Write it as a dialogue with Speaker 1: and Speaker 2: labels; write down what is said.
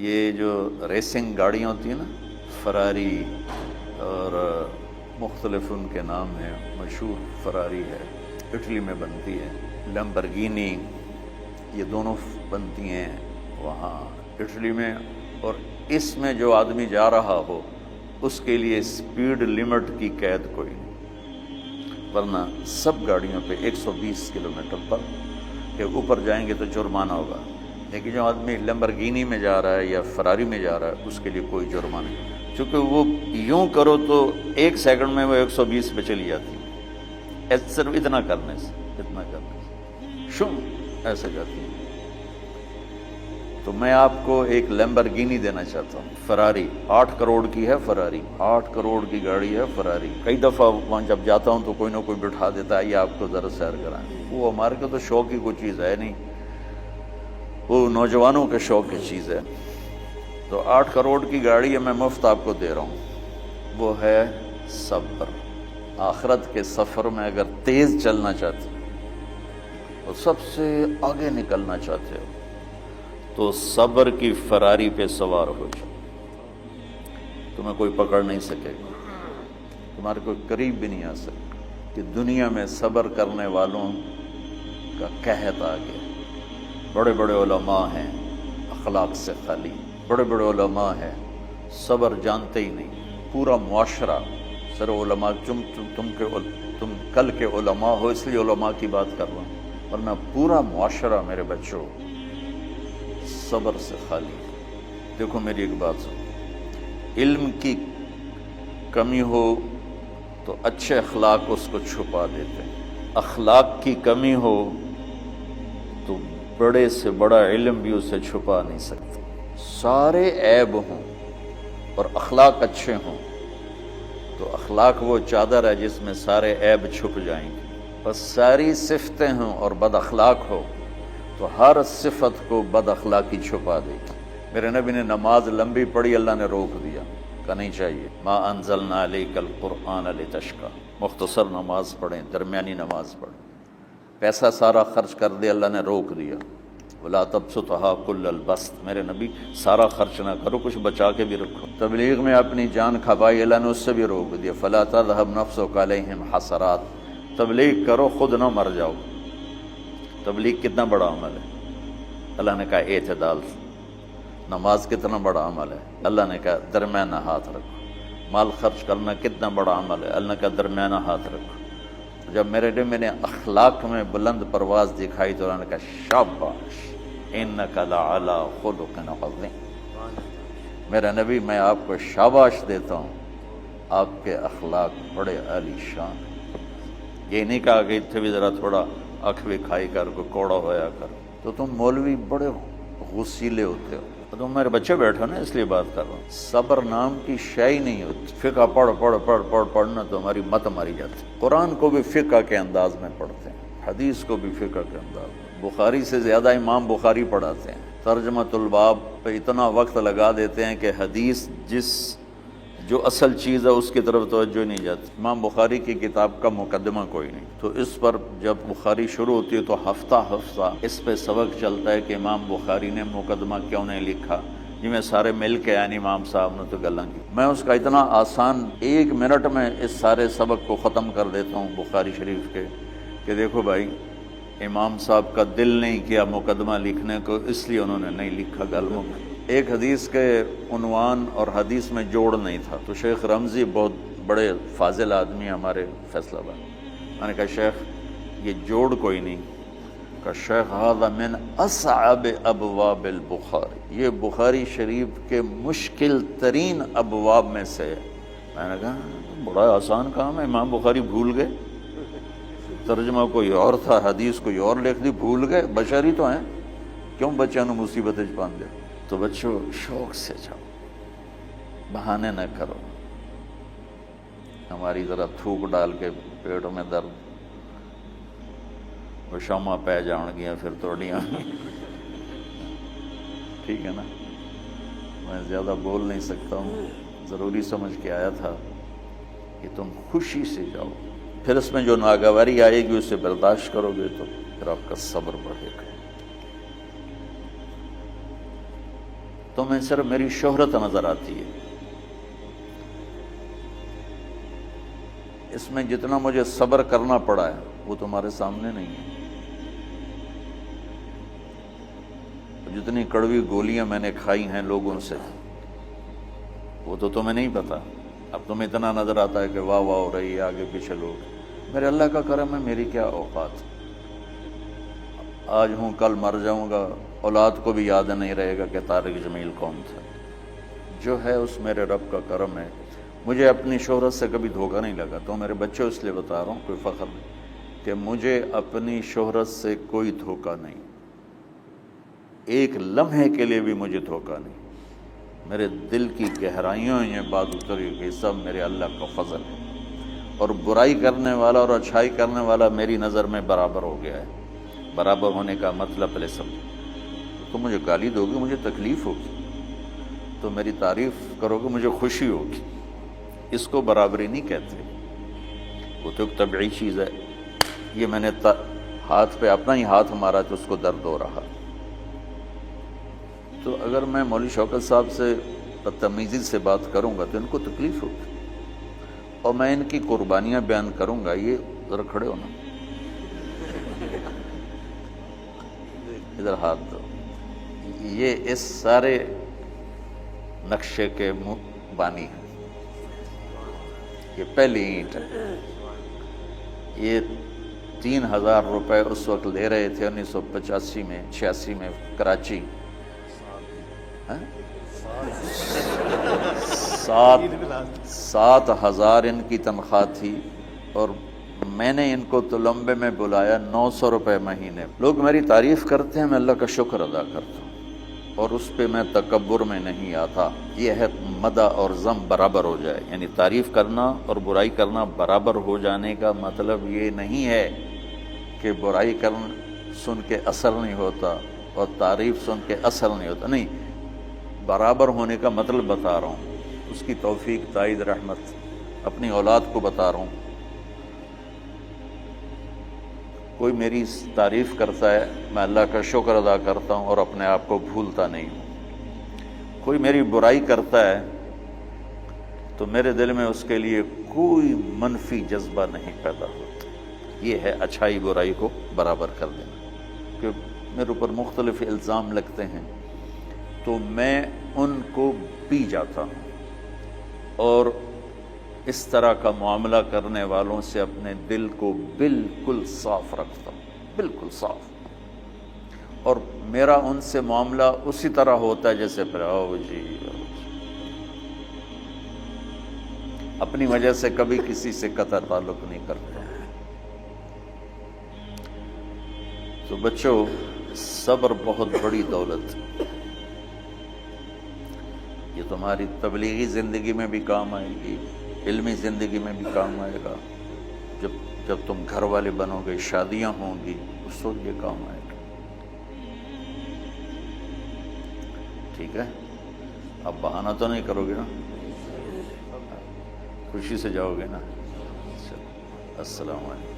Speaker 1: یہ جو ریسنگ گاڑیاں ہوتی ہیں نا، فراری اور مختلف ان کے نام ہیں، مشہور فراری ہے، اٹلی میں بنتی ہے، لیمبرگینی، یہ دونوں بنتی ہیں وہاں اٹلی میں۔ اور اس میں جو آدمی جا رہا ہو اس کے لیے سپیڈ لمٹ کی قید کوئی نہیں، ورنہ سب گاڑیوں پہ 120 کلومیٹر پر کہ اوپر جائیں گے تو جرمانہ ہوگا، لیکن جو آدمی لیمبرگینی میں جا رہا ہے یا فراری میں جا رہا ہے اس کے لیے کوئی جرمانہ نہیں، چونکہ وہ یوں کرو تو 1 سیکنڈ میں وہ 120 پہ چلی جاتی ہے، صرف اتنا کرنے سے شم ایسے جاتی ہے۔ تو میں آپ کو ایک لیمبرگینی دینا چاہتا ہوں، فراری 8 کروڑ کی ہے، فراری 8 کروڑ کی گاڑی ہے فراری۔ کئی دفعہ وہاں جب جاتا ہوں تو کوئی نہ کوئی بٹھا دیتا ہے، یہ آپ کو ذرا سیر کرائیں۔ وہ ہمارے کو تو شوق کی کوئی چیز ہے نہیں، وہ نوجوانوں کے شوق کی چیز ہے۔ تو 8 کروڑ کی گاڑی ہے، میں مفت آپ کو دے رہا ہوں، وہ ہے صبر۔ آخرت کے سفر میں اگر تیز چلنا چاہتے ہو اور سب سے آگے نکلنا چاہتے ہو تو صبر کی فراری پہ سوار ہو جاؤ، تمہیں کوئی پکڑ نہیں سکے گا، تمہارے کوئی قریب بھی نہیں آ سکے کہ دنیا میں صبر کرنے والوں کا قحط آ گیا۔ بڑے بڑے علماء ہیں اخلاق سے خالی، بڑے بڑے علماء ہیں صبر جانتے ہی نہیں، پورا معاشرہ سر علماء، تم کل کے علماء ہو اس لیے علماء کی بات کر رہا ہوں، ورنہ پورا معاشرہ میرے بچوں صبر سے خالی۔ دیکھو میری ایک بات سنو، علم کی کمی ہو تو اچھے اخلاق اس کو چھپا دیتے ہیں، اخلاق کی کمی ہو تو بڑے سے بڑا علم بھی اسے چھپا نہیں سکتا۔ سارے عیب ہوں اور اخلاق اچھے ہوں تو اخلاق وہ چادر ہے جس میں سارے عیب چھپ جائیں گے، بس ساری صفتیں ہوں اور بد اخلاق ہو تو ہر صفت کو بد اخلاقی چھپا دے گی۔ میرے نبی نے نماز لمبی پڑھی، اللہ نے روک دیا، کہا نہیں چاہیے، ما انزلنا علیک القرآن لتشقی، مختصر نماز پڑھیں، درمیانی نماز پڑھیں۔ پیسہ سارا خرچ کر دے، اللہ نے روک دیا، ولا تبسطھا کل البسط، میرے نبی سارا خرچ نہ کرو، کچھ بچا کے بھی رکھو۔ تبلیغ میں اپنی جان کھپائی، اللہ نے اس سے بھی روک دیا، فلا تذهب نفسک علیہم حسرات، تبلیغ کرو خود نہ مر جاؤ۔ تبلیغ کتنا بڑا عمل ہے، اللہ نے کہا اعتدال سے۔ نماز کتنا بڑا عمل ہے، اللہ نے کہا درمیانہ ہاتھ رکھو۔ مال خرچ کرنا کتنا بڑا عمل ہے، اللہ نے کہا درمیانہ ہاتھ رکھو۔ جب میرے لیے میں نے اخلاق میں بلند پرواز دکھائی تو اللہ نے کہا شاباش انک لعلی خلق عظیم، میرا نبی میں آپ کو شاباش دیتا ہوں، آپ کے اخلاق بڑے عالی شان۔ یہ نہیں کہا کہ اتنے بھی ذرا تھوڑا اکھ بھی کھائی کر کو کوڑا ہویا کر، تو تم مولوی بڑے غسیلے ہوتے ہو، تم میرے بچے بیٹھو نا اس لیے بات کر رہا ہوں۔ صبر نام کی شے ہی نہیں ہوتی، فقہ پڑھنا تو ہماری مت ماری جاتی۔ قرآن کو بھی فقہ کے انداز میں پڑھتے ہیں، حدیث کو بھی فقہ کے انداز میں، بخاری سے زیادہ امام بخاری پڑھاتے ہیں، ترجمۃ الباب پہ اتنا وقت لگا دیتے ہیں کہ حدیث جو اصل چیز ہے اس کی طرف توجہ نہیں جاتی۔ امام بخاری کی کتاب کا مقدمہ کوئی نہیں، تو اس پر جب بخاری شروع ہوتی ہے تو ہفتہ اس پہ سبق چلتا ہے کہ امام بخاری نے مقدمہ کیوں نہیں لکھا، جی میں سارے مل کے یعنی امام صاحب نے تو گلاں کی۔ میں اس کا اتنا آسان 1 منٹ میں اس سارے سبق کو ختم کر دیتا ہوں بخاری شریف کے، کہ دیکھو بھائی امام صاحب کا دل نہیں کیا مقدمہ لکھنے کو، اس لیے انہوں نے نہیں لکھا گلوں میں۔ ایک حدیث کے عنوان اور حدیث میں جوڑ نہیں تھا، تو شیخ رمزی بہت بڑے فاضل آدمی ہمارے فیصلہ آباد، میں نے کہا شیخ یہ جوڑ کوئی نہیں، کہا شیخ ھذا من اصعب ابواب البخاری، یہ بخاری شریف کے مشکل ترین ابواب میں سے ہے۔ میں نے کہا بڑا آسان کام ہے، امام بخاری بھول گئے، ترجمہ کوئی اور تھا، حدیث کوئی اور لکھ دی، بھول گئے، بشر ہی تو ہیں، کیوں بچوں نے مصیبت پان دے۔ تو بچوں شوق سے جاؤ، بہانے نہ کرو، ہماری ذرا تھوک ڈال کے پیٹ میں درد، وہ شامہ پہ جان گیا پھر توڑیاں، ٹھیک ہے نا۔ میں زیادہ بول نہیں سکتا ہوں، ضروری سمجھ کے آیا تھا کہ تم خوشی سے جاؤ، پھر اس میں جو ناگواری آئے گی اسے برداشت کرو گے تو پھر آپ کا صبر بڑھے گا۔ تمہیں صرف میری شہرت نظر آتی ہے. اس میں جتنا مجھے صبر کرنا پڑا ہے وہ تمہارے سامنے نہیں ہے. جتنی کڑوی گولیاں میں نے کھائی ہیں لوگوں سے وہ تو تمہیں نہیں پتا. اب تمہیں اتنا نظر آتا ہے کہ واہ واہ ہو رہی ہے آگے پیچھے لوگ. میرے اللہ کا کرم ہے، میری کیا اوقات. آج ہوں کل مر جاؤں گا، اولاد کو بھی یاد نہیں رہے گا کہ طارق جمیل کون تھا. جو ہے اس میرے رب کا کرم ہے. مجھے اپنی شہرت سے کبھی دھوکہ نہیں لگا. تو میرے بچوں اس لیے بتا رہا ہوں، کوئی فخر نہیں، کہ مجھے اپنی شہرت سے کوئی دھوکہ نہیں. ایک لمحے کے لیے بھی مجھے دھوکہ نہیں. میرے دل کی گہرائیوں یہ بات اتری کہ سب میرے اللہ کا فضل ہے. اور برائی کرنے والا اور اچھائی کرنے والا میری نظر میں برابر ہو گیا ہے. برابر ہونے کا مطلب پہلے سمجھو. تو مجھے گالی دو گے مجھے تکلیف ہوگی، تو میری تعریف کرو گے مجھے خوشی ہوگی. اس کو برابری نہیں کہتے، وہ تو ایک طبعی چیز ہے. یہ میں نے ہاتھ پہ اپنا ہی ہاتھ مارا تو اس کو درد ہو رہا. تو اگر میں مولوی شوکت صاحب سے بدتمیزی سے بات کروں گا تو ان کو تکلیف ہوگی، اور میں ان کی قربانیاں بیان کروں گا. یہ ذرا کھڑے ہونا، ادھر ہاتھ دو. یہ اس سارے نقشے کے بانی ہیں. یہ پہلی اینٹ ہے. یہ 3,000 روپے اس وقت لے رہے تھے 1985 میں 86 میں کراچی. 7,000 ان کی تنخواہ تھی، اور میں نے ان کو تلمبے میں بلایا 900 روپے مہینے. لوگ میری تعریف کرتے ہیں، میں اللہ کا شکر ادا کرتا ہوں، اور اس پہ میں تکبر میں نہیں آتا. یہ ہے مدح اور ذم برابر ہو جائے. یعنی تعریف کرنا اور برائی کرنا برابر ہو جانے کا مطلب یہ نہیں ہے کہ برائی سن کے اثر نہیں ہوتا اور تعریف سن کے اثر نہیں ہوتا. نہیں، برابر ہونے کا مطلب بتا رہا ہوں. اس کی توفیق، تائید، رحمت اپنی اولاد کو بتا رہا ہوں. کوئی میری تعریف کرتا ہے، میں اللہ کا شکر ادا کرتا ہوں اور اپنے آپ کو بھولتا نہیں ہوں. کوئی میری برائی کرتا ہے تو میرے دل میں اس کے لیے کوئی منفی جذبہ نہیں پیدا ہوتا. یہ ہے اچھائی برائی کو برابر کر دینا. کہ میرے اوپر مختلف الزام لگتے ہیں تو میں ان کو پی جاتا ہوں، اور اس طرح کا معاملہ کرنے والوں سے اپنے دل کو بالکل صاف رکھتا ہوں، بالکل صاف. اور میرا ان سے معاملہ اسی طرح ہوتا ہے جیسے پھر آؤ جی. اپنی وجہ سے کبھی کسی سے قطع تعلق نہیں کرتا. تو بچوں، صبر بہت بڑی دولت. یہ تمہاری تبلیغی زندگی میں بھی کام آئے گی، علمی زندگی میں بھی کام آئے گا. جب تم گھر والے بنو گے، شادیاں ہوں گی، اس وقت یہ کام آئے گا. ٹھیک ہے؟ اب بہانہ تو نہیں کرو گے نا؟ خوشی سے جاؤ گے نا؟ السلام علیکم.